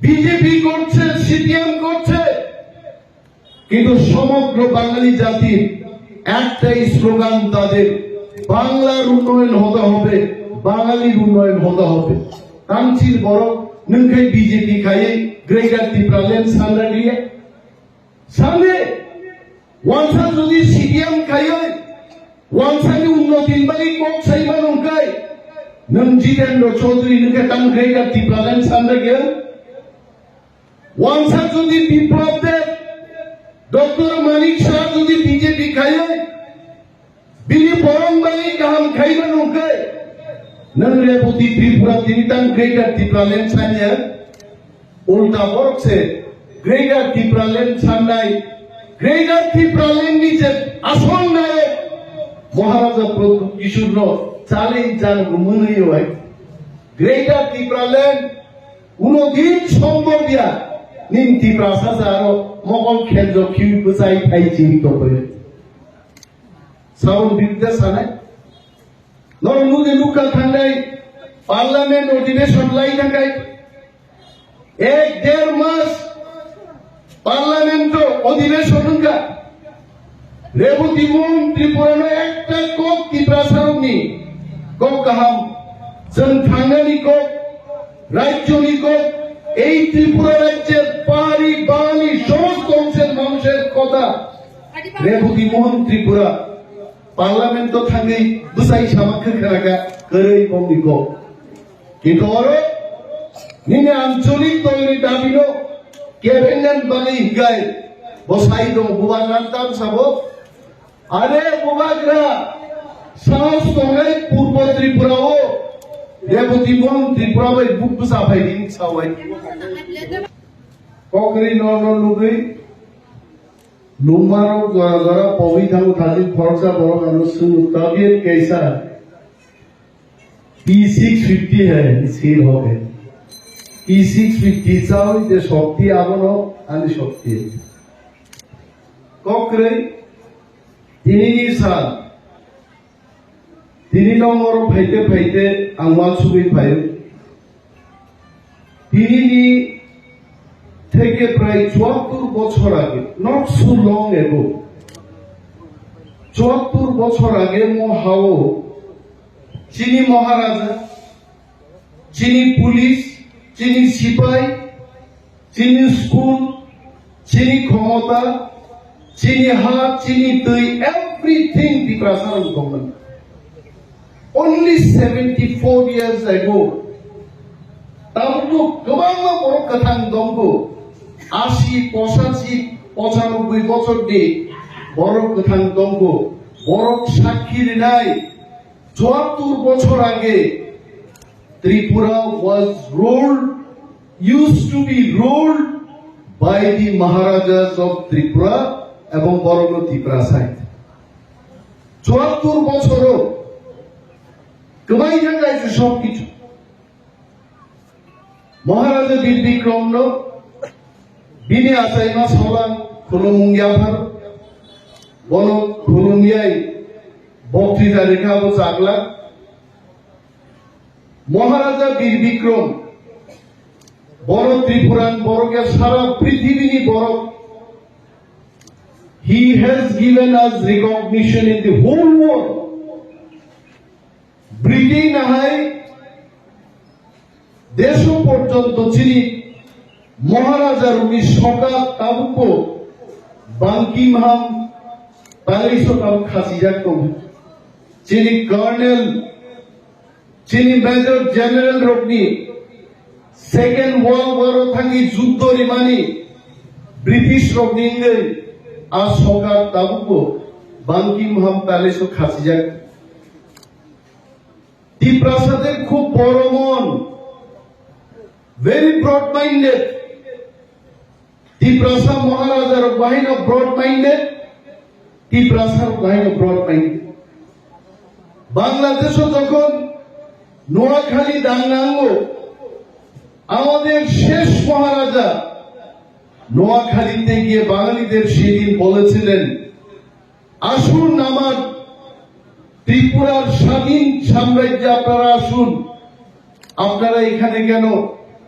BJP করছে, CPM করছে, কিন্তু সমগ্র বাঙালি জাতির একটাই স্লোগান তাদের, বাংলার উন্নয়ন হতে হবে, বাঙালির উন্নয়ন হতে হবে। তামচির বড় নংখাই বিজেপি খাইয়ে গ্রেটার ত্রিপুরাল্যান্ড সান্ডা দিয়ে সামনে ওয়ানসা যদি সিপিএম খাইয়ে ওয়ানসানি উন্নতির বাড়ি কক সাইমা নংখাই নং জিতেন্দ্র চৌধুরী নংখাই তাম গ্রেটার ত্রিপুরাল্যান্ড সান্ডা গিয়ে ওয়ানসা যদি বিপ্লব দেব ডক্টর মানিক শাহ যদি বিজেপি খাইয়ে বিনি বরং বাড়ি গাহাম খাইবা নংখাই नन रेवती त्रिपुरा तिनितां ग्रेटर ত্রিপুরাল্যান্ড सान्या उल्टा वर्क से ग्रेटर ত্রিপুরাল্যান্ড सान्नाय ग्रेटर ত্রিপুরাল্যান্ড नीचे आसल नायक महाराजा प्रताप किशोर चाले जान गुमनई হয় ग्रेटर ত্রিপুরাল্যান্ড उनोदिन सम्भव दिया निम ত্রিপুরা सारो मगल खेलज खिउ बुसाई थाई जीवित होय सावन बिरुद्ध सानाय नरमुदे लुका थांनाय पार्लामेंट अधिवेशन लाई थाखाय 1-1.5 मास पार्लामेंट अधिवेशन होगा रेवती मोहन त्रिपुरानो एकटा कक त्रिपुरासारनि कक गाहाम जों थांनायनि कक राज्यनि कक এই ত্রিপুরা রাজ্যের পাহাড়ি বাঙালি সমস্ত অংশের মানুষের কথা রেবতী মোহন ত্রিপুরা पार्लामेंट थांगे बुसाई सामाखो खोनागा गरै बंदिखौ किन्तु आरो निने आंचलिक दलनि दाबिनो केबिनेट बानि हिगाय बसाई दं बुबागान ताम साबो आरे बुबाग्रा साहस दंनाय पूर्व त्रिपुराओ रेवती मोहन त्रिपुरा बाय बुक बुसाफायदिं सावाय ककरि नन लुगै लुमारो जरा पवी थांगो थाजी खर्चा बरो कानो सुनु तबियत कैसा P650 है सील हो गए P650 चाउ ते शक्ति आबनो आनि शक्ति ककरे तिनि साल तिनि नम्बर फाइते फाइते आंवा सुबि फायो तिनि থেকে প্রায় ৭৪ বছর আগে নট সো লং এগো ৭৪ বছর আগে মহাও চিনি মহারাজা চিনি পুলিশ চিনি সিপাই চিনি স্কুল চিনি ক্ষমতা চিনি হাত চিনি दै এভরিথিং ত্রিপুরাসারণ গভর্নমেন্ট only 74 years ago ताबो गोबां बर' गोथां दंगो 80, 85, 95 বছরनि बर' गोथां दंगो बर' साक्षी रिनाय ৭৪ বছর আগে Tripura was ruled used to be ruled by the Maharajas of Tripura এবং বরগুনা ত্রিপুরা সাইড ৭৪ বছরও গোবাই জায়গায় সবকিছু महाराजा बीर विक्रम नो बिनि आसाइमा सालां खुलुमुंगियाफोर बनो खुलुमियाय बक्तृता रेखाबो जागला महाराजा बीर विक्रम बर त्रिपुरान बरके सारा पृथ्वीनि बर he has given us recognition in the whole world Britain हाय देश पर्यंत चिनी महाराजार उनी सका ताबुको बांकिमहाम पालेसोकाम खासिजाको चिनी कर्नेल चिनी मेजर जनरल रोकनी सेकेंड वर्ल्ड वार थांगी युद्ध रिमानी ब्रिटिश रोकनी आ सका ताबुको बांकिमहाम पालेसो खासिजाक ত্রিপ্রাসাদের খুব বড় মন very broad minded Tiprasa Maharajar Bahino broad minded Tiprasa Bahino broad minded Bangladesh যখন নোয়াখালী দাঙ্গাঙ্গ আমাদের শেষ মহারাজা নোয়াখালীতে গিয়ে বাঙালিদের সেদিন বলেছিলেন আসুন আমার ত্রিপুরার স্বাধীন সাম্রাজ্যে আপনারা আসুন আপনারা এখানে কেন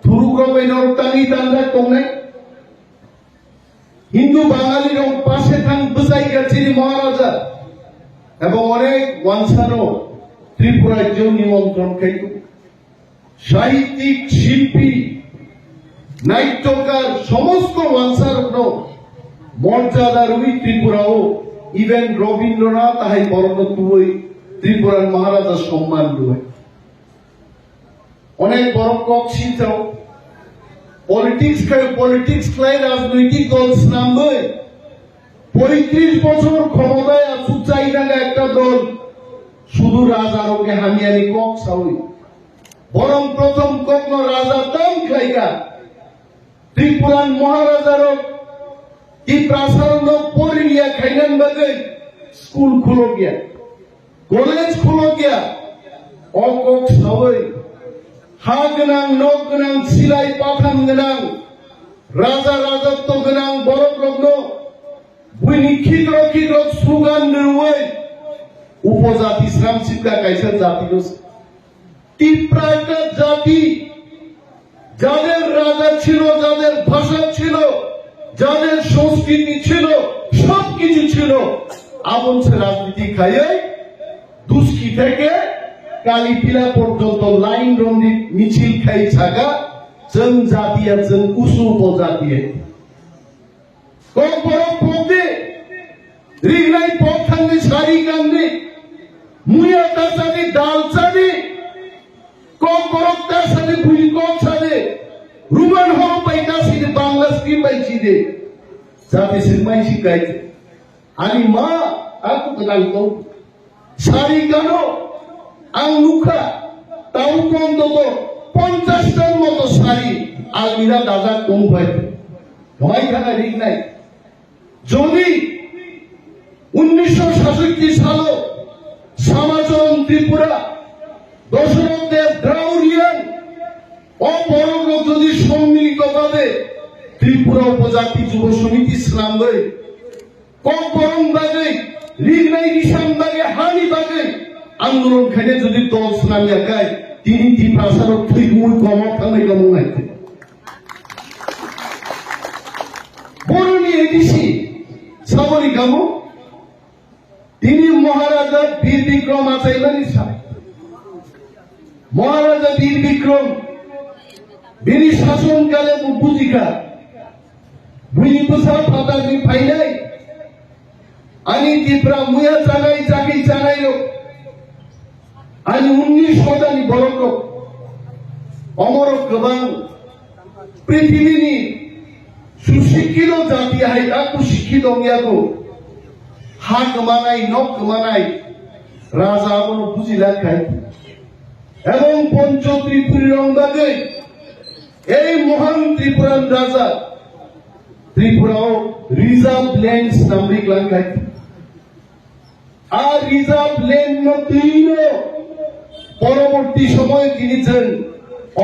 থুরুগ্রবেনর টানি তান্ডা কমনাই হিন্দু বাঙালির পাশে থান বুঝাইকা চিনি মহারাজা এবং অনেক ওয়ানসানো ত্রিপুরাজ্য নিমন্ত্রণ খাইত সাহিত্যিক শিল্পী নাট্যকার সমস্ত ওয়ানসার মর্যাদার ওই ত্রিপুরাও ইভেন রবীন্দ্রনাথ তাহাই বর্ণ তুই ত্রিপুরার মহারাজা সম্মান লুয় অনেক বড় কক শিলচাও পলিটিক্স খাই রাজনৈতিক দল নাম বই 35 বছর ক্ষমতায় আসু চাই থাকা একটা দল শুধু রাজারকে হামিয়ানি কক সাউই বরং প্রথম কক রাজা দাম খাইকা ত্রিপুরান মহারাজারও কি প্রাসারণ পড়ে গিয়া খাইলেন বাজে স্কুল খুলো গিয়া কলেজ খুলো গিয়া অকক সবাই হা গোনাং নখ গোনাং সিলাই পাঠান গোনাং রাজা রাজত্ব গোনাং বড় লগ্ন বুইনি খিদ্র খিদ্র স্লোগান রুয়ে উপজাতি শ্রাম শিক্ষা কাইসা জাতি ত্রিপুরা একটা জাতি যাদের রাজা ছিল যাদের ভাষা ছিল যাদের সংস্কৃতি ছিল সবকিছু ছিল আমন সে রাজনীতি খাইয়ে দুষ্কি থেকে কালীপিলা পর্যন্ত লাইন রঞ্জিত মিছিল খাই থাকা जों जातिया जों उसु उपजातिया কক বড় পদে রিগনাই পথ থাঙ্গে সারি গাঙ্গে মুয়া তার সাথে ডাল সাথে কক বড় তার সাথে ভুলি কক সাথে রুমান হল পাইতা সিদে বাংলা স্ক্রিপ্ট পাইছি দে জাতি সিনেমাই শিখাইছে আমি মা aku kenal kau সারি গানো আং মুখা তাও অন্তত 50টার মতো শাড়ি আলমিরা দাদা কম পাইবে ভয় থাকা ঠিক নাই যদি 1966 সালে সমাজন ত্রিপুরা দশরথদেব দ্রাউড়িয়ান অপরগ যদি সম্মিলিতভাবে ত্রিপুরা উপজাতি যুব সমিতি ইসলাম বই কম বাগে রিগনাই নিশান বাগে হানি বাগে আন্দোলন খেলে যদি দল সুনামিয়া গায় তিনি কি প্রাসারক ঠিক মূল কমক থামে কেমন আছে বরুণী এডিসি সাবরি গামো তিনি মহারাজা বীর বিক্রম আচাইলেন মহারাজা বীর বিক্রম বিনি শাসনকালে বুঝিকা বুঝি বুঝা ফাটানি ফাইনাই আনি ত্রিপুরা মুয়া চানাই চাকি চানাইল আনি 19 শতানি বরক অমর গোবাং পৃথিবীনি সুশিক্ষিত জাতি হাই তাকু শিক্ষিত মিয়াকো হাক মানাই নখ মানাই রাজা আমন বুঝিলা খাই এবং পঞ্চ ত্রিপুরী রঙ্গাগে এই মহান ত্রিপুরান রাজা ত্রিপুরাও রিজার্ভ ল্যান্ডস নামরিক লাঙ্কাই আর রিজার্ভ ল্যান্ড নতিন পরবর্তী সময়ে তিনি ছিলেন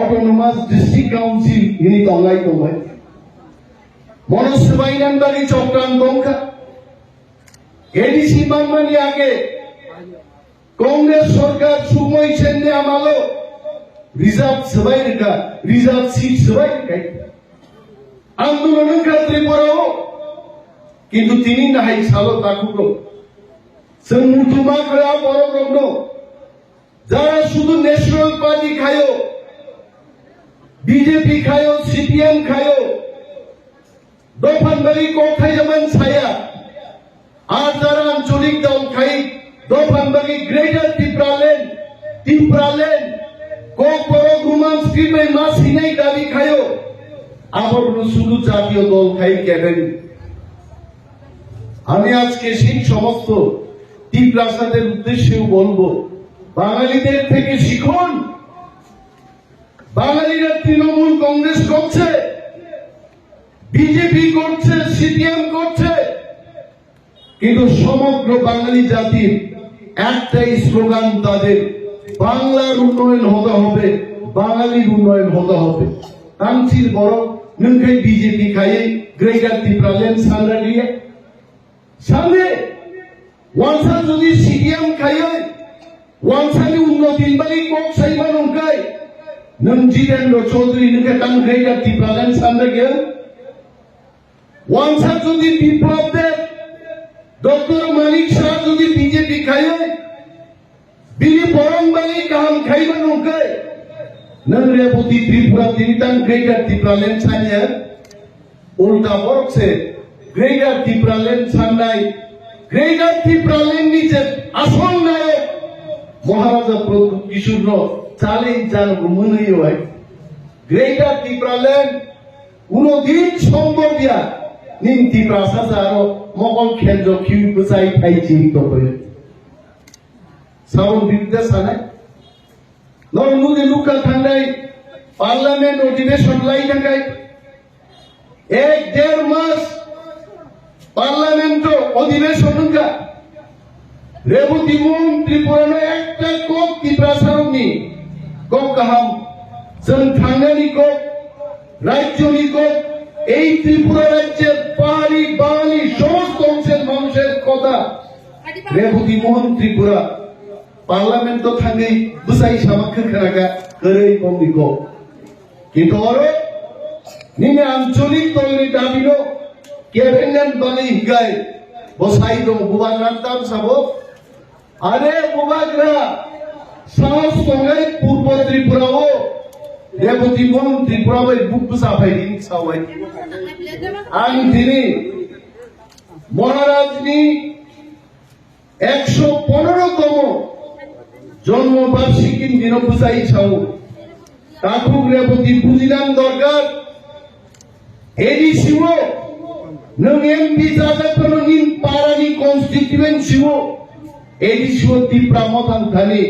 অটোনোমাস ডিস্ট্রিক্ট কাউন্সিল ইনি তঙ্গাই তঙ্গাই মনসবাইনান বাড়ি চক্রান্ত এডিসি মানমানি আগে কংগ্রেস সরকার সুময় সেন্দে আমালো রিজার্ভ সবাই রেখা রিজার্ভ সিট সবাই রেখাই আন্দোলনের ক্ষেত্রে পড়াও কিন্তু তিনি নাহাই সালো তাকুলো जों मुथुमा खड़ा बड़ रग्न যারা শুধু ন্যাশনাল পার্টি খায়ো বিজেপি খায়ো সিপিএম খায়ো দফানবাড়ি কক খাই যেমন ছায়া আর যারা আঞ্চলিক দল খাই দফানবাড়ি গ্রেটার ত্রিপুরালেন কক বড় গুমান স্ক্রিপে মাছ হিনাই দাবি খায়ো আবার শুধু জাতীয় দল খাই কেবেন আমি আজকে সেই সমস্ত ত্রিপ্রাসাদের উদ্দেশ্যেও বলবো বাঙালিদের থেকে শিখুন বাঙালিরা তৃণমূল কংগ্রেস করছে বিজেপি করছে সিপিএম করছে কিন্তু সমগ্র বাঙালি জাতির একটাই স্লোগান তাদের বাংলার উন্নয়ন হতে হবে বাঙালির উন্নয়ন হতে হবে তামচির বড় নংখাই বিজেপি খাইয়ে গ্রেটার ত্রিপুরালেন সাংরা দিয়ে সামনে ওয়ানসা যদি সিপিএম খাইয়ে ওয়ানসানি উন্নতির বাড়ি কক সাইবা নংখাই नों जितेन्द्र चौधरी नोंखौ टांग्रेगा टिप्रालेन सानदों गया वांसा जुदि विप्लव दे डॉक्टर मानिक शाह जुदि बीजेपी खायो बिनि बरं बांगी गाहाम खाइबा नंखै नों रेवती त्रिपुरा तिनि टांग्रेगा टिप्रालेन सानिया उल्टा बरक से ग्रेगा टिप्रालेन साननाय ग्रेगा टिप्रालेन नि जे आसल नायक महाराजा प्रभु किशोरनो चाले जानो मोनहैयो ग्रेगा टिप्रालेन उनोदिन सम्भव दिया निन टिप्रा साजारो मगल केन्द्र किउ बजाय थाइजि तबयो सावन बिरुद्ध सानाय नमुदे लुका थांनाय पार्लियामेंट अधिवेशन लाई थाखाय 1-1.5 मास पार्लियामेंट अधिवेशन होगा रेवती मुं त्रिपुरानो एकटा कक टिप्रा सारनि कक गाहाम जों थांनायनि कक राज्यनि कक এই ত্রিপুরা রাজ্যের পাহাড়ি বাঙালি সমস্ত অংশের মানুষের কথা রেবতী মোহন ত্রিপুরা পার্লামেন্ট থাঙ্গै বুঝাই সামাখ্য খেলাকা গरै কমিকো কিন্তু আরো নিনে আঞ্চলিক দলनि দাবিনো কেভেনগান বানি হিগাই বসাই দং বুবাগ্রান তাম সাবো আরে বুবাগ্রা সাহস সঙ্গাই পূর্ব ত্রিপুরাও रेवती मोहन त्रिपुरा बाय बुक साफायनि सावै आं दिनै महाराजनि 115तम जन्म बार्षिकी दिन बुझाई साव ताकु रेवती बुजिनां दरकार एडिसिओ नों एमपि जाजाखौनो निन पारानि कन्स्टिट्युएन्सिओ एडिसिओ त्रिपुरा मथां थानि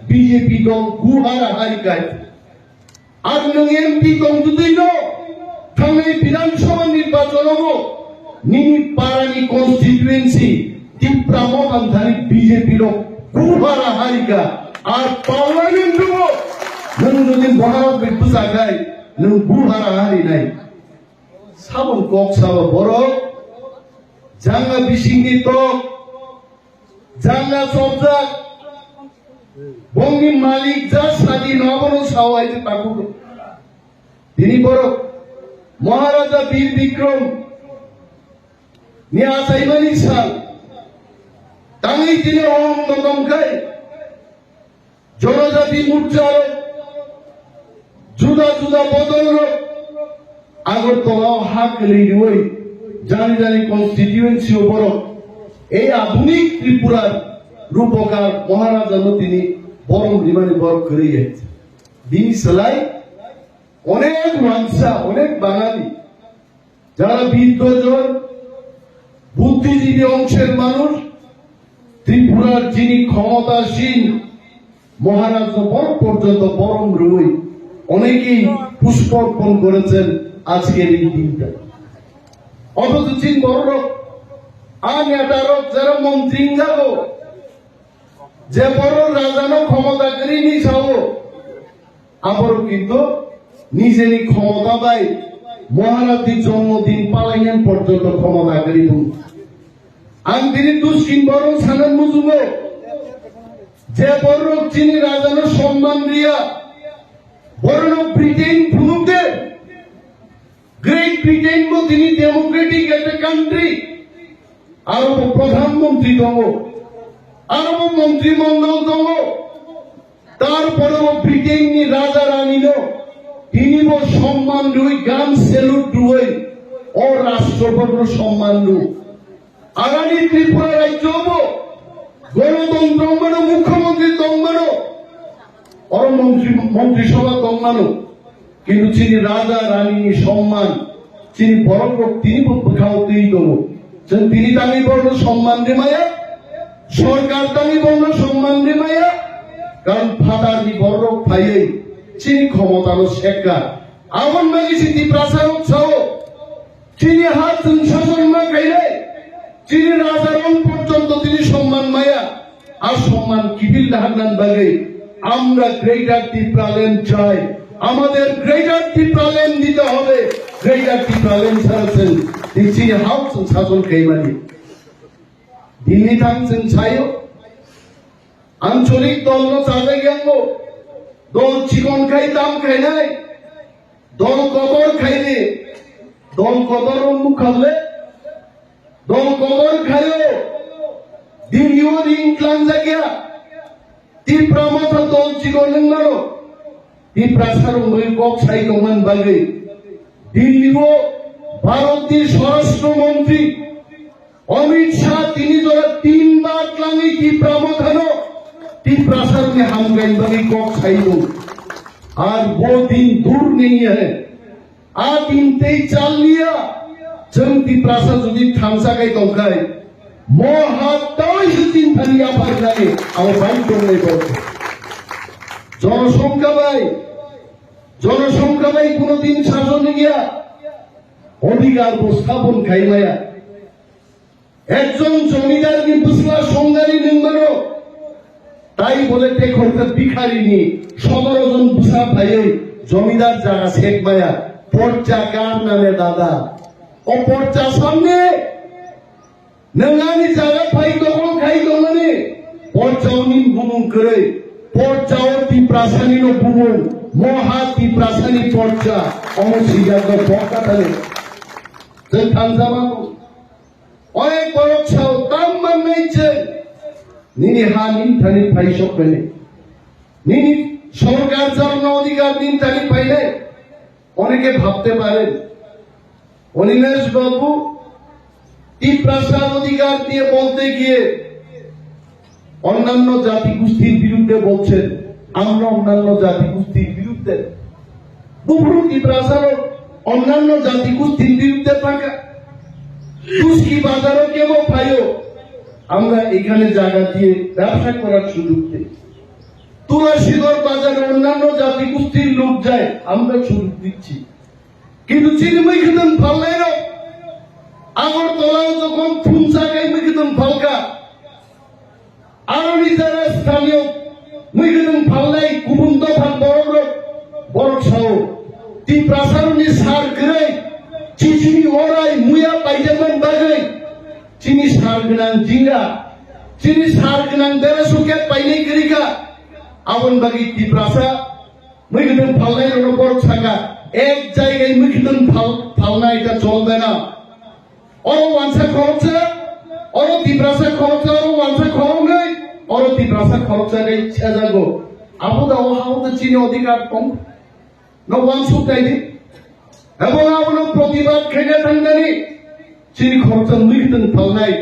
बीजेपी दल गुहारा हारिकाय আর নং এমপি কংজুদিনো থাঙ্গাই বিধানসভা নির্বাচনও নিনি পারানি কনস্টিটুয়েন্সি ত্রিপুরা মতান্ধারি বিজেপি র গুহারা হারিকা আর পার্লামেন্টও নং যদি মহারাজ বিপুজা গায় নং গুহারা হারি নাই সাবন কক সাব বড় জাঙ্গা বিসিংনি তো জাঙ্গা সবজাক বঙ্গি মালিক যা স্বাধীন নবনো সাওয়াইতে তাকু তিনি বড় মহারাজা বীর বিক্রম নিয়া সাইমানি সাল তাঙ্গি তিনি অহং দমকাই জনজাতি মোর্চার জুদা জুদা বদল আগরতলাও হাক লইই জানি জানি কনস্টিটিউয়েন্সি বড় এই আধুনিক ত্রিপুরার রূপকার মহারাজা তিনি বরং বিমানে বরফ করে যাচ্ছে দিন সেলাই অনেক মানসা অনেক বাঙালি যারা বিদ্বজন বুদ্ধিজীবী অংশের মানুষ ত্রিপুরার যিনি ক্ষমতাসীন মহারাজ বরফ পর্যন্ত বরং রই অনেকেই পুষ্পার্পণ করেছেন আজকের এই দিনটা অথচ চিন বড় আর নেতারক যারা মন্ত্রী যাবো যে বড় রাজানো ক্ষমতা করি নি চাও আবারও কিন্তু নিজেরই ক্ষমতা পাই মহারাজের জন্মদিন পালাইন পর্যন্ত ক্ষমতা করি আং তিনি দুশ্চিন বড় সানান বুঝব যে বড় চিনি রাজানো সম্মান দিয়া বড় ব্রিটেন ফুনুতে গ্রেট ব্রিটেন কো তিনি ডেমোক্রেটিক একটা কান্ট্রি আর প্রধানমন্ত্রী দম আরব মন্ত্রিমন্ডল দল তারপরেও ব্রিটেননি রাজা রানী তিনি সম্মান রুই গান সেলুট রুই ও রাষ্ট্রপতি সম্মান রু আগামী ত্রিপুরা রাজ্য গণতন্ত্র মুখ্যমন্ত্রী দম্বানো और মন্ত্রিসভা দম্বানো কিন্তু তিনি রাজা রানী সম্মান তিনি বড় তিনি খাওয়াতেই দেবো তিনি তাকে বড় সম্মান দে মায়া সরকার তামি বন্ধ সম্মান দে মায়া কারণ ফাদার নি বড় ভাইয়ে চিনি ক্ষমতানো শেখা আমার মাগি সিদ্ধি প্রাসাদ উৎসাহ চিনি হাত শাসন মা খাইলে চিনি রাজার পর্যন্ত তিনি সম্মান মায়া আর সম্মান কিবিল হান্নান বাগে আমরা গ্রেটার ত্রিপুরাল্যান্ড চাই আমাদের গ্রেটার ত্রিপুরাল্যান্ড দিতে হবে গ্রেটার ত্রিপুরাল্যান্ড ছাড়ছেন চিনি হাউস শাসন খাইমানি দিল্লি থাকছেন ছাইও আঞ্চলিক দল চাঁদে গেল দল চিকন খাই দাম খাই নাই দল কবর খাইলে দল কবর মুখ খাবলে দল কবর খাইও দিল্লিও ইংলাম জায়গা তীব্র মতো দল চিকন নালো তীব্রাসার কক সাই দমান বাগে দিল্লিও ভারতের স্বরাষ্ট্রমন্ত্রী অমিত শাহ তিনি যারা 3 বার ক্লাঙ্গি তীব্র মথানো তীব্রাসার में हम गई बगी কক साई दो आज वो दिन दूर नहीं है आ दिन ते चल लिया जों তীব্রাসা যদি থামসা গাই দंखाय মহাতাই দিন ফালিয়া পারলাগে আমার বাইক করে বলছে জনসংখ্যা ভাই কোনদিন শাসনে গিয়া অধিকার উপস্থাপন খাইমায়া একজন জমিদার কি বুসলা সঙ্গারি নিম্বারো তাই বলে দেখতে ভিখারিনি 17 জন বুসা ভাই জমিদার জায়গা শেখ মায়া পর্চা কার নামে দাদা ও পর্চা সামনে নঙ্গানি জায়গা ভাই দখল খাই দমানে পর্চাও নিন গুমুম করে পর্চাও তীব্রাসানি নো গুমুম মহা তীব্রাসানি পর্চা অমসিয়া তো পর্চা তালে যে থামজামা অনেক বড় ছাও তাম মানছে নিনি হানিন থানি ভাই সব পেলে নিনি সরকার জন্য অধিকার দিন থানি পাইলে অনেকে ভাবতে পারেন অনিমেষ বাবু তীব্রাসার অধিকার দিয়ে বলতে গিয়ে অন্যান্য জাতি গোষ্ঠীর বিরুদ্ধে বলছেন আমরা অন্যান্য জাতি গোষ্ঠীর বিরুদ্ধে বুবরু তীব্রাসার অন্যান্য জাতি গোষ্ঠীর বিরুদ্ধে থাকা তুষ্কি বাজারও কেউ পাইও আমরা এখানে জায়গা দিয়ে ব্যবসা করার সুযোগ দিই তুলাসীগড় বাজারে অন্যান্য জাতি গোষ্ঠীর লোক যায় আমরা সুযোগ দিচ্ছি কিন্তু চিনিময় খেতেন ফাল্লাই আগরতলাও যখন ফুমসা গাই মুখিতন ফালকা আরো যারা স্থানীয় মুখিতন ফাল্লাই কুবুন্দ ফাল বড় ছাও তীব্রাসারণী সার করে চিচিনি ওরাই মুয়া পাইজামান বাগাই চিনি সার গনাং জিঙ্গা চিনি সার গনাং বেড়া সুকে পাইনাই করিকা আবন বাগি তীব্রাসা মুখিতন ফাল্লাই বড় ছাকা এক জায়গায় মুখিতন ফালনা এটা চলবে না অরো ওয়ানসা খরচা অরো তীব্রাসা খরচা অরো ওয়ানসা খরচ নাই অরো তীব্রাসা খরচা নেই ছেজাগো আবুদা ও হাউদা চিনি অধিকার কম ন ওয়ানসু তাইনি এবং আবনো প্রতিবাদ খেগে থাঙ্গানি চিনি খরচা মুখিতন ফালনাই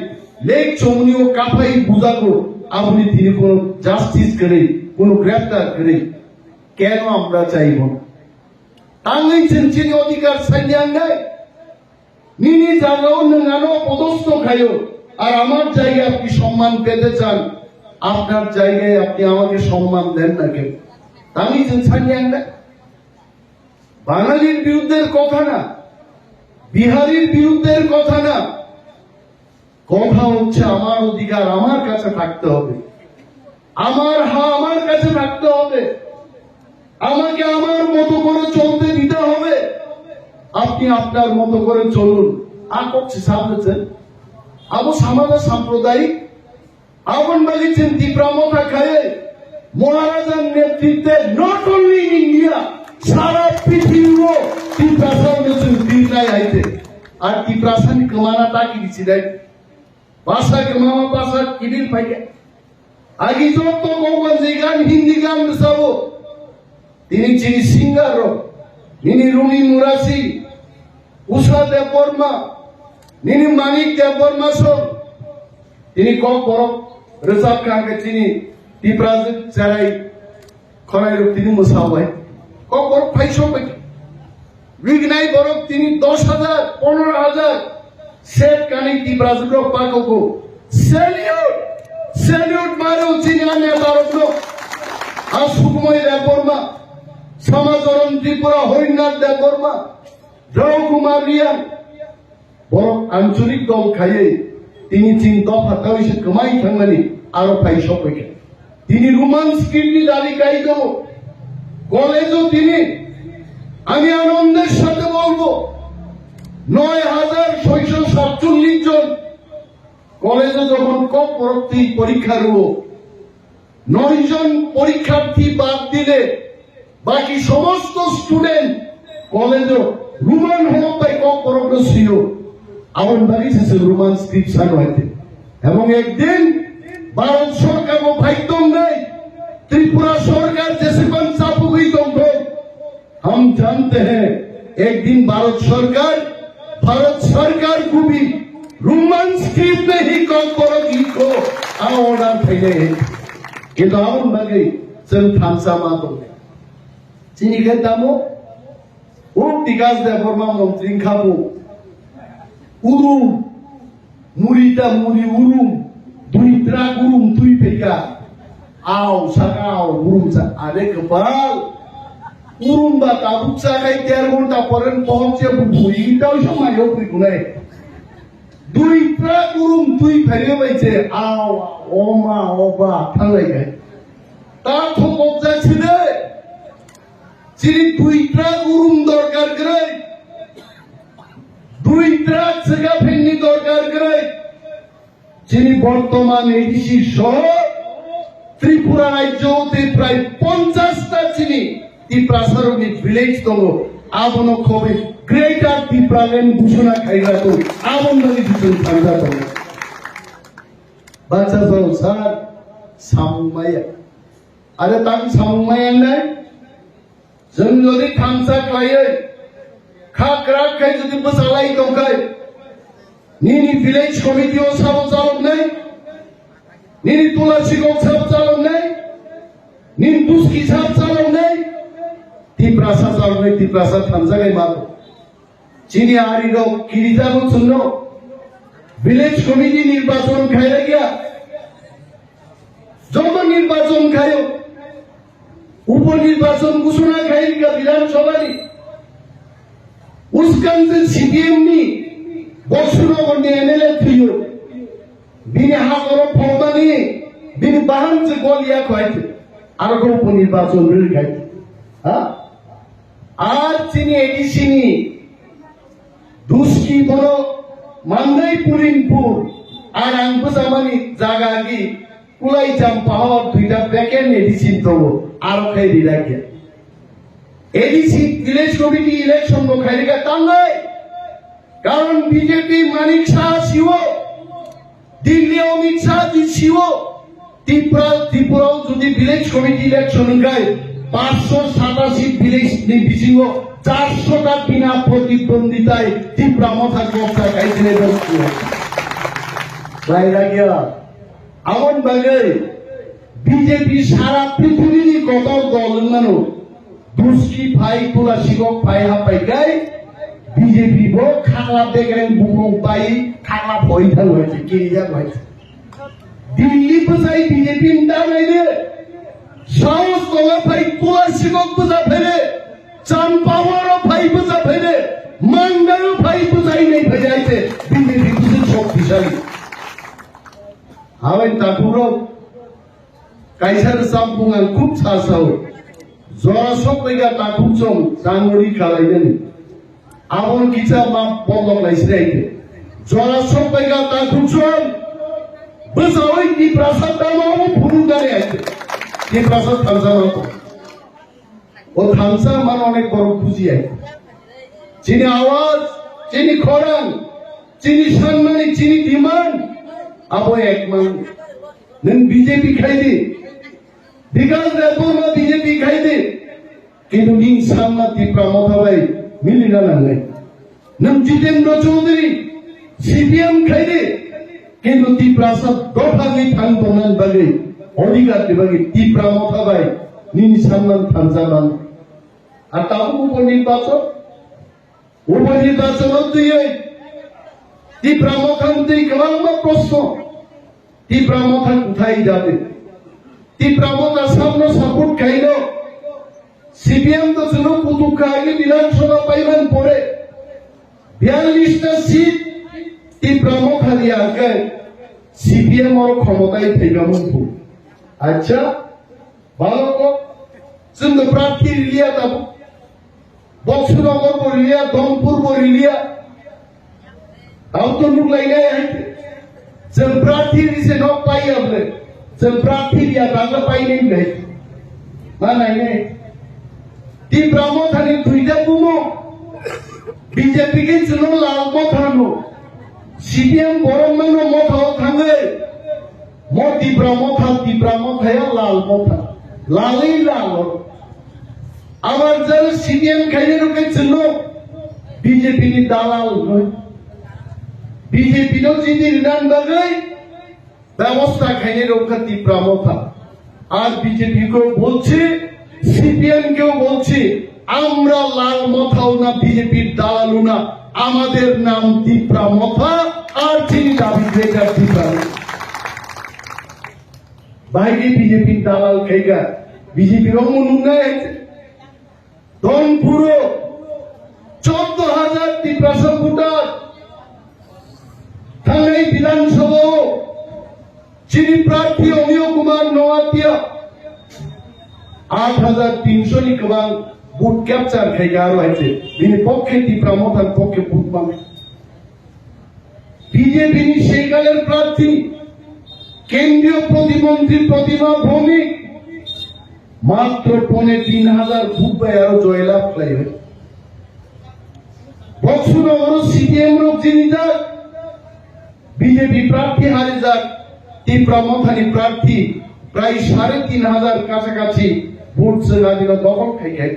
লেক চমনিও কাফাই বুঝাগো আপনি তিনি কোন জাস্টিস করে কোন গ্রেফতার করে কেন আমরা চাইব তাঙ্গাইছেন চিনি অধিকার সাইয়াং নাই নিনি জায়গাও নানো পদস্থ খাইও আর আমার জায়গায় আপনি সম্মান পেতে চান আপনার জায়গায় আপনি আমাকে সম্মান দেন না কেন আমি বাঙালির বিরুদ্ধের কথা না বিহারির বিরুদ্ধের কথা না কথা হচ্ছে আমার অধিকার আমার কাছে থাকতে হবে আমার কাছে থাকতে হবে আমাকে আমার মতো করে চলতে দিতে হবে আপনি আপনার মতো করে চলুন আর করছে সামনেছেন আবু সমাজে সাম্প্রদায়িক আগুন বাগিয়েছেন তীব্রামতা খায়ে মহারাজার নেতৃত্বে নট অনলি ইন্ডিয়া সারা পৃথিবীও তীব্রাসার দিল্লায় আইতে আর তীব্রাসানি কমানা তাকি দিছি দেয় ভাষা কমামা ভাষা কিদিন পাইকে আগে যত কোগঞ্জি গান হিন্দি গান সবো তিনি চিনি সিঙ্গার তিনি রুমি মুরাসি উষা দেববর্মা তিনি মানিক দেববর্মা সব তিনি কক বড় রেজাব খানকে চিনি তীব্রাজ চারাই খরাই রূপ তিনি মুসাবাই কক বড় ফাইসো পাই রিগনাই বড় তিনি 10,000 15,000 সেট কানি তীব্রাজ রূপ পাকো সেলিউট মারো চিনি আনে বারো আর সুকুময় দেববর্মা সমাজরণ ত্রিপুরা হরিনাথ দেববর্মা রাও কুমার রিয়ান বড় আঞ্চলিক দল খাইয়ে তিনি চিন দফা কাউসে কমাই থাঙ্গানি আরো পাই সবাইকে তিনি রোমান্স কিডনি দাবি গাই দেব কলেজও তিনি আমি আনন্দের সাথে বলবো 9,647 জন কলেজে যখন কম পরবর্তী পরীক্ষা রুব 9 জন পরীক্ষার্থী বাদ দিলে বাকি সমস্ত স্টুডেন্ট কলেজ রুমান হোক বা কক পরগ্রসীয় আমার বাড়ি আছে রুমান স্ক্রিপশন হইতে এবং একদিন ভারত সরকার ও ভাইতম নেই त्रिपुरा सरकार जैसे बन चापू गई तुमको हम जानते हैं एक दिन भारत सरकार को भी रोमन स्क्रिप्ट में ही कौन करोगी को ऑर्डर फैले ये तो आउन बगे चल थांसा मातो चिनी के दामो ओ तिगास दे फरमा मंत्री खाबो उरुम मुरिता मुरि उरुम दुई ट्राक उरुम दुई फेका आओ सकाओ उरुम चा अरे कपाल उरुम बा काबुचा काही 13 घंटा पर्यंत पहुंचे बुईटाव समायो प्रिकुनाय दुई ट्राक उरुम दुई फेरियो बायचे आओ ओमा ओबा थांलाय गाय ता थोक जाछिदे चिरि दुई ट्राक उरुम दरकार करे दुई ट्राक सगा फेन्नी दरकार करे चिरि बर्तमान एडिसि सह त्रिपुरा राज्यते प्राय 50টা চিনি ত্রিপ্রাসারণিক ভিলেজ দল আবন খবে গ্রেটার ত্রিপ্রালেন ঘোষণা খাইরা তো আবন ধরে দিতে থাকা তো বাচ্চা যাও স্যার সামমায়া আরে তাম সামমায়া নাই जों যদি থামসা খাইয়ে খাকরা খাই যদি বসালাই তো খাই নিনি ভিলেজ কমিটিও সব চালক নাই নিনি তুলসী গো সব চালক নাই নিনি দুস্কি সব চালক নাই ত্রিপ্রাসা চালক নাই ত্রিপ্রাসা থামসা গাই মাতো চিনি আরিরো কিরিজানো শুনলো ভিলেজ কমিটি নির্বাচন খাইরা গিয়া যত নির্বাচন খায়ো उपनिर्वाचन घोषणा खाएगा विधानसभा ने उसका सीपीएम ने बक्सनगर ने एमएलए थियो बिने हागर फौमानी बिने बाहन से गोलिया खाइते आरो को उपनिर्वाचन बिल खाइते हां आज चिनी एडिसिनी दुस्की बड़ो मांगई पुरिनपुर আর আঙ্গু জামানি জাগাগি কুলাই জাম পাওয়ার দুইটা প্যাকেট মেডিসিন তো আর খাই দি রাখে এডিসি ভিলেজ কমিটি ইলেকশন গো খাইরিকা তাঙ্গাই কারণ বিজেপি মানিক শাহ শিও দিল্লি অমিত শাহ জি শিও ত্রিপুরাও যদি ভিলেজ কমিটি ইলেকশন গায় 587 ভিলেজ নির্বিচিঙ্গ 400টা বিনা প্রতিদ্বন্দ্বিতায় ত্রিপুরা মাথা কবজা গাইছিলে বলছিল বাইরা গিয়া আমন বাগে বিজেপি সারা পৃথিবীর কত দল নানো দুষ্কি ভাই তোলা শিবক ভাই হাপাই গাই বিজেপি বো খালা বেগরেন বুবং পাই খালা ভয় থাল হয়েছে কিরিয়া হয়েছে দিল্লি বসাই বিজেপি না নাইলে সাহস তোলা ভাই তোলা শিবক বসা ফেলে চান পাওয়ার ভাই বসা ফেলে মাঙ্গাল ভাই বসাই নেই ভেজাইছে বিজেপি কিছু শক্তিশালী हावें तातूंत कायसार सामपुंगान खूब सासाव जरासो पैगा तातूंचों जांगोरी खालायदों आबन किचा मा बलक लायसिरायदो जरासो पैगा तातूंचों बजावै नि प्रासाद दामाव फुरुगारे आइते नि प्रासाद थामसामाव ओ थामसा मान अनेक बड़ खुशी आइते चिनी आवाज चिनी खरां चिनी सम्मानी चिनी डिमांड अब एक मन नन बीजेपी खाई दे विकास रेफॉर्म बीजेपी खाई दे किंतु इन सामना त्रिपुरा मोथाबाई मिलिना नांगै नन जितेंद्र चौधरी सीपीएम खाई दे किंतु त्रिपुरा सब दफानि थांतोनान बागै अधिकार बागै त्रिपुरा मोथाबाई निन सामना थांजामान आताव उपनिर्वाचन दिए त्रिपुरा मुख्यमंत्री गोबां प्रश्न त्रिपुरा मुखा उठाई जाते त्रिपुरा मुखा सामने सपोर्ट खाइल सीपीएम तो चलो कुतुका आगे विधानसभा पाइबन पड़े 42টা सीट त्रिपुरा मुखा दिया के सीपीएम और क्षमताय फैगामोन अच्छा भालो को जों प्रार्थी रिलिया दाबो बक्सनगर बरिलिया दमपुर बरिलिया तो लोग लाइने हैं जब प्रार्थी से नौक पाई हमने जब प्रार्थी दिया ताकत पाई नहीं गई ना नहीं ত্রিপুরা মথানি দুইটা বুমো বিজেপি কে চুনো লাল মথানো সিপিএম বরমানো মথাও থাঙ্গে মো ত্রিপুরা মথায়া লাল মথা লালই লাল আবার যারা সিপিএম খাইয়ে রেখেছিল বিজেপি নি দালাল নয় বিজেপি নো যিনি রিটার্ন বাগাই ব্যবস্থা খাইয়ে রক্ষা ত্রিপুরা মথা আর বিজেপি কেও বলছে সিপিএম কেও বলছে আমরা লাল মথাও না বিজেপির দালালও না আমাদের নাম ত্রিপুরা মথা আর যিনি দাবি গ্রেটার ত্রিপুরা বাইরে বিজেপির দালাল খাইগা বিজেপির অমন উন্নয়ন ধনপুরো 14,000 ত্রিপুরা ভোটার থানাই বিধানসভা যিনি প্রার্থী অমিয় কুমার নোয়াতিয়া 8,300 নিকবাং ভোট ক্যাপচার খাইগা আরো আছে তিনি পক্ষে ত্রিপুরা মথার পক্ষে ভোট পাবে বিজেপি সেই কালের প্রার্থী কেন্দ্রীয় প্রতিমন্ত্রী প্রতিমা ভৌমিক মাত্র 3,500 ভোট পায় আরো জয়লাভ পাইবে বক্সনগর সিপিএম রোগ যিনি যাক বিজেপি প্রার্থী হারে যাক ত্রিপুরা মথানি প্রার্থী প্রায় 3,500 কাছাকাছি ভোট দিল দখল খাইয়ে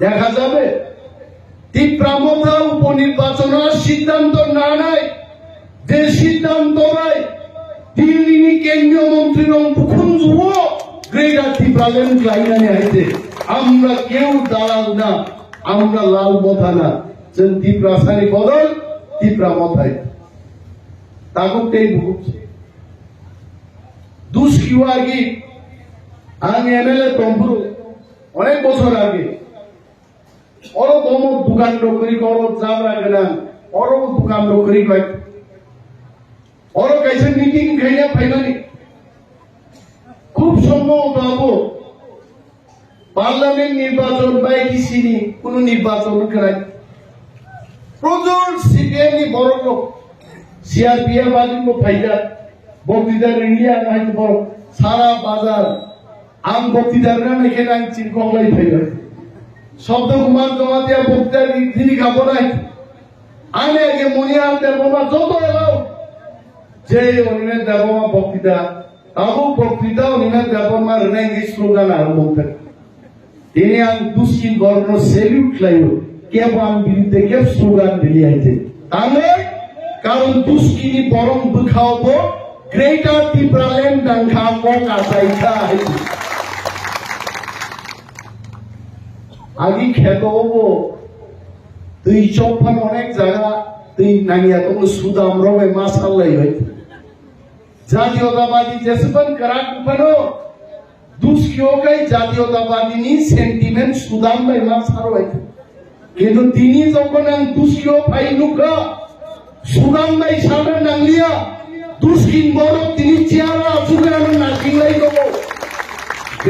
দেখা যাবে ত্রিপুরা মথা উপনির্বাচনের সিদ্ধান্ত না নেয় যে সিদ্ধান্ত নেয় দিল্লি কেন্দ্রীয় মন্ত্রীর মুখুন যুব গ্রেটার ত্রিপুরাল্যান্ড লাইনে আইতে আমরা কেউ দালাল না আমরা লাল মথা না যেন ত্রিপুরা সারি বদল ত্রিপুরা মথায় তাগতেই ভুগছে দুষ্কিও আগে আমি এমএলএ তম্বুর অনেক বছর আগে ওর দমক দোকান নকরি করো চামড়া গেলাম ওরও দোকান নকরি কয় ওর কাছে মিটিং খাইয়া ফাইনালি খুব সম্ভবত হবো পার্লামেন্ট নির্বাচন বা এডিসিনি কোন নির্বাচন করায় প্রচুর সিপিএম বড় লোক সিআরপিএফ আদিম ফাইদা বক্তৃতার ইন্ডিয়া নাই বড় সারা বাজার আম বক্তৃতার না এখানে আনছি কংলাই ফাইদা শব্দ কুমার জমাতিয়া বক্তৃতার তিনি খাবো নাই আনে আগে মনিয়ার দেবমা যত এলাও যে অনিমের দেবমা বক্তৃতা তাও বক্তৃতা অনিমের দেবমা রেনাই স্লোগান আরম্ভ করে তিনি আং দুষ্কিন গর্ণ সেলিউট লাইও কেবল বিরুদ্ধে কে স্লোগান দিলি আইছে তাহলে কারণ দুষ্কিনি বরং বুখাওবো গ্রেটার ত্রিপুরাল্যান্ড ডাঙ্খা কক আসাইতা আগে খেত হবো তুই চৌফান অনেক জায়গা তুই নাঙ্গিয়া কোনো সুদাম রবে মাসাল্লাই হইতে জাতীয়তাবাদী যেসবন করাক উপনো দুষ্কিওকাই জাতীয়তাবাদী নি সেন্টিমেন্ট সুদাম বাই মাসার হইতে কিন্তু তিনি যখন দুষ্কিও পাই নুকা সুদাম বাই সামনে নাঙ্গলিয়া দুষ্কিন বড় তিনি চেয়ারা আসুকে আমি নাচিংলাই দেবো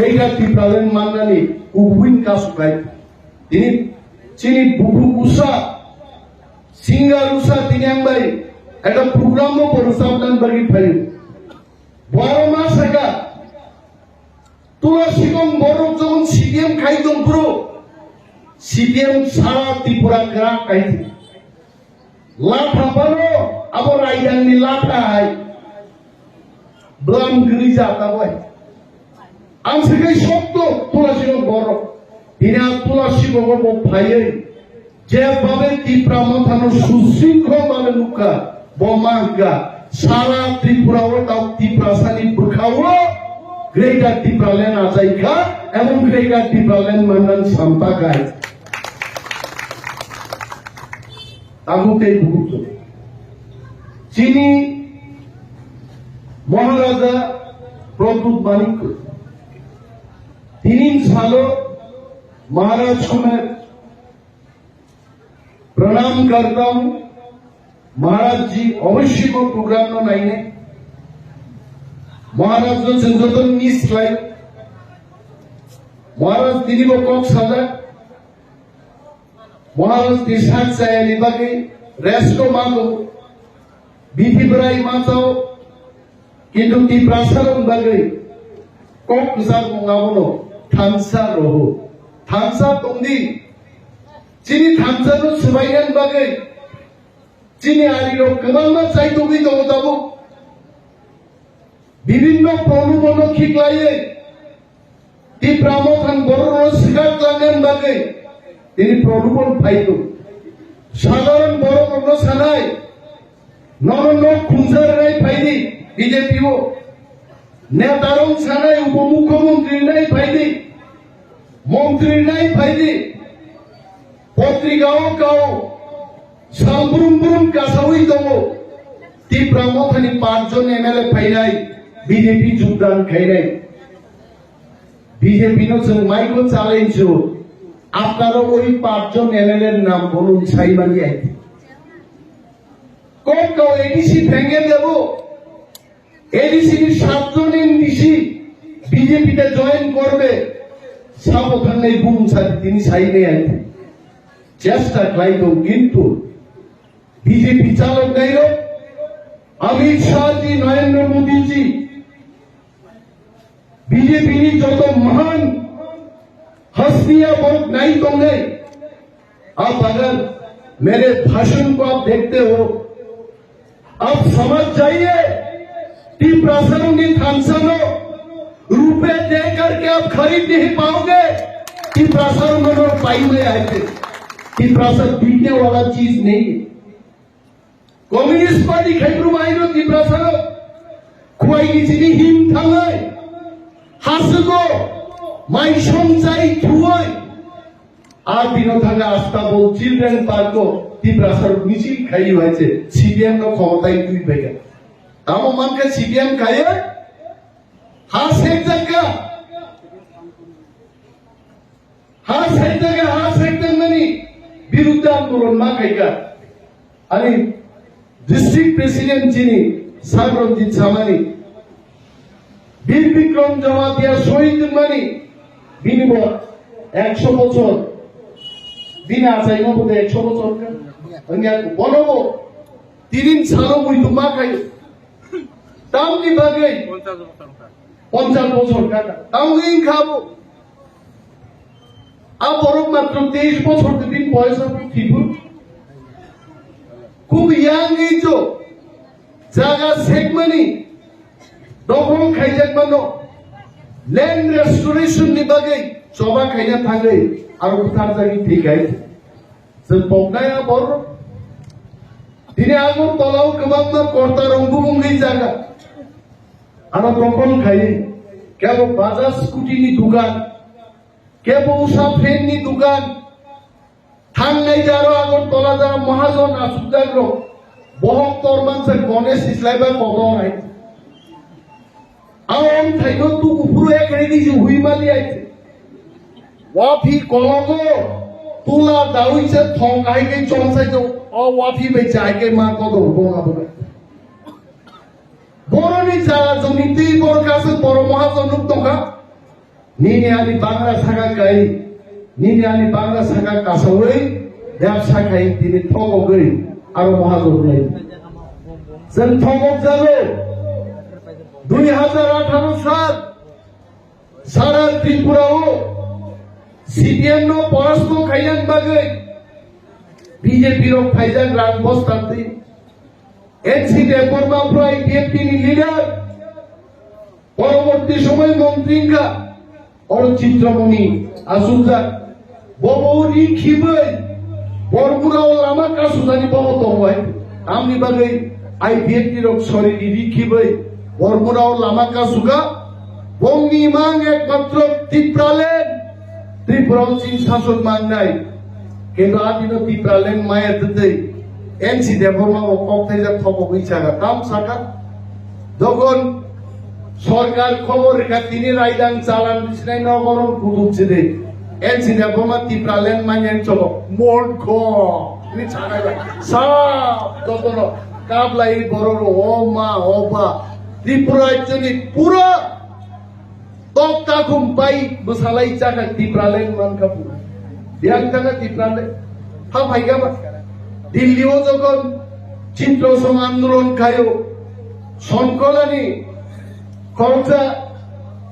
এইটা ত্রিপুরাল্যান্ড মান্দানি উভুইন কাজ পাই তিনি চিনি বুকু উষা সিঙ্গার উষা তিনি ভাই একটা প্রোগ্রামও পরিচালনা করি পাই বড় মাস একা তুলসীগম বড় যখন সিপিএম খাইতম পুরো সিপিএম সারা ত্রিপুরা গ্রাম খাইছে লাঠা পানো আবার আইডানি লাঠা হয় ব্লাম গিরি যাতা বয় আনসিকে শক্ত তুলসীগম বড় তিনি তুলসী ভগব ভাইয়ে যেভাবে ত্রিপুরা মথানো সুশৃঙ্খল ভাবে লুকা বমাগা সারা ত্রিপুরা ও তাও ত্রিপুরা সানি বুখাও গ্রেটার ত্রিপুরাল্যান্ড আজাইখা এবং গ্রেটার ত্রিপুরাল্যান্ড মান্দান সাম্পা গায় তাগুতেই ভূত চিনি মহারাজা প্রদ্যুৎ মানিক্য তিনি সালো महाराज को मैं प्रणाम करता हूं महाराज जी अवश्य को प्रोग्राम में नहीं है महाराज जो संशोधन नीस लाए महाराज दिनी को कौक सादा महाराज दिशाक से लिबाके रेस्टो मांगो बीती बराई माताओ किंतु ती प्रासारम बगई कौक कुसार मंगावनो थांसा रहो थामसा दंदि चिनि थामसानो सोबायनान बागै चिनि आरियाव गोबां जाय दंदि दङ दाबो বিভিন্ন প্রলোভন খিকলাयै তি প্রামথান বড় সিগারলাঙ্গেন বাগै তিনি প্রলোভন পাইতো সাধারণ বড় বড় সানাই নরন খুঁজারাই ফাইদি বিজেপিও নেতারং সানাই উপমুখ্যমন্ত্রী নাই ফাইদি মন্ত্রী নাই ফাইদি পত্রিকাও কাও সামব্রুম কাসাউই দङ তি প্রামথানি 5 জন এমএলএ ফাইনাই বিজেপি যোগদান খাইনাই বিজেপি নো जों माइको চ্যালেঞ্জও আপনারা ওই 5 জন এমএলএ এর নাম বলুন সাইমানি আইতে কোন কোন এডিসি ভেঙে দেব এডিসি এর 7 জন এডিসি বিজেপি তে জয়েন করবে সাবধান নেই বুম সাথে তিনি সাইনে আইতে চেষ্টা খাইতো কিন্তু বিজেপি চালক গাইলো अमित शाह जी नरेंद्र मोदी जी बीजेपी की जो तो महान हस्तियां बहुत नहीं तुमने अब अगर मेरे भाषण को आप देखते हो आप समझ जाइए कि प्रसारों थामसानो रुपए दे करके आप खरीद नहीं पाओगे कि प्रसारों में पाई में आए थे कि प्रसाद बिकने वाला चीज नहीं है कम्युनिस्ट पार्टी खेत्रु माइनो तिब्रासानो खुवाई जिनि हिम थांगाय हासगो माइ संसाय थुवाय आ दिनो थांगा आस्ताबल चिल्ड्रेन पार्को तिब्रासार मिছিল খাই হয়েছে সিপিএম নো ক্ষমতায় দুই বেগা তামো মানকে সিপিএম খায় হাস এক জায়গা হাস এক জায়গানি বিরুদ্ধে আন্দোলন মা খাইগা আরে डिस्ट्रिक्ट प्रेसिडेंट जिनी सागरजीत सामानी বীর বিক্রম জমাতিয়া শহীদ মানি বিনিব 100 বছর দিনা চাইনো বলে 100 বছর অন্য বলবো তিরিন সালো বইতো মা খাই তামনি বাগে 50 বছর কাটা তামনি খাবো আর বড় মাত্র 23 বছর দিন বয়স ঠিক খুব ইয়াং এইতো জায়গা সেগমানি দখল খাইজাক মানো ল্যান্ড রেস্টোরেশন নি বাগে সবা খাইনা থাকে আর উঠার জায়গা ঠিক আছে जों बगनाया बर दिनै आगोल तलाव गोबां कर्ता रंगु बंगै जागा आरो दखल खायो केवल बाजाज स्कुटिनि दुकान केवल उषा फेननि दुकान थांनाय जारो आगोल तला जारा महाजन आसुदाग्र बहत्तर मानसे गणेश इस्लाइबा कदनाय आम थाइनो तु उपुरु एक रेडी जे हुइमाली आइते वाफि कलगो तुला दाउइसे थंगाइगे चंसाइतो अ वाफि बे जायगे मा कदो बोनाबो बरनि जागा जोंनि दै बर कासे बर महाजन दंखा निनियानि बांग्ला सागा गाय निनियानि बांग्ला सागा कासावै ব্যবসা খাই তিনি ঠগগৈ আর महाजन নাই जों ঠগক जाबो 2018 साल सारा त्रिपुराओ सीपीएम नो परास्त खाइनान बागै बीजेपी रो फाइजान रां बस्तांति एनसी देबरमा फ्राय बीएपी नि लिडार পরবর্তী সময় মন্ত্রীঙ্কা और चित्रमणि आसुजा बबौनि खिबै बरमुराव लामा कासुजानि बबो दंबाय आमनि बागै आईपीएफनि रो सरिनि रिखिबै बरमुराव लामा कासुगा बंनि मांग एकमात्र टिप्रालेन त्रिपुराव चिन शासन मांगनाय কিন্তু আদিনো টিপ্রালেন মায়ের দিতে এনসি দেবর্মা ও কক্তাইজা থবগৈ জায়গা কাম সাকা যখন সরকার খবর রেখা তিনি রাইদাং চালান দিছিনাই নগরম কুদুছে দে এনসি দেবর্মা টিপ্রালেন মাইয়েন চলো মোট খ নি ছাগাইবা সব ততন কাবলাই বড় ও মা ও বা ত্রিপুরা জনি পুরো তক্তা খুমপাই বসালাই জায়গা টিপ্রালেন মানকা পুরো বিয়াংটানা টিপ্রালে হা ভাইগাবা দিল্লিও যখন চিত্রসং আন্দোলন খায়ো সংকলানি খরচা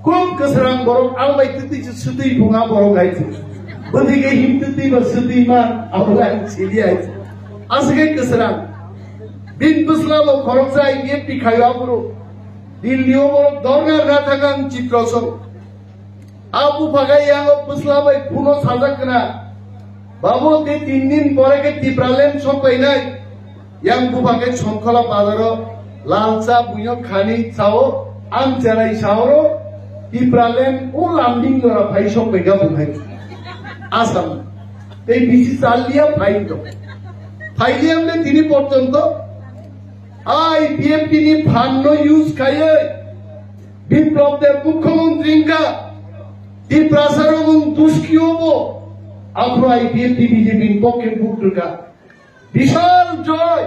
খুব কসরাং বড় আলবাইতে দিছে সুদই ভুঙা বড় গাইছে Bagi himtuti bersutiman awalan siliai. Asal keserang. Bin Buslalo koroksa IPF kayu abro. Dilio moro dorna ratakan citrosong. Abu pakai yang Buslabai puno sajakna. Babu de 3 din pore ke tipralen sokai nai. Yang bu pakai chongkhala padaro lalsa bunyo khani chao am jarai sauro tipralen o landing dora bhai sokai ga bunai. Asam. এই BC চাল দিয়া file ফাইলে আমলে তিনি পর্যন্ত IPF ni fund use খাইয়ে বিপ্লবদের মুখ্যমন্ত্রীঙ্কা di prasarong দুষ্কৃয়বো আমরা IPF বিজেপির পক্ষে ভুক্তকা বিশাল জয়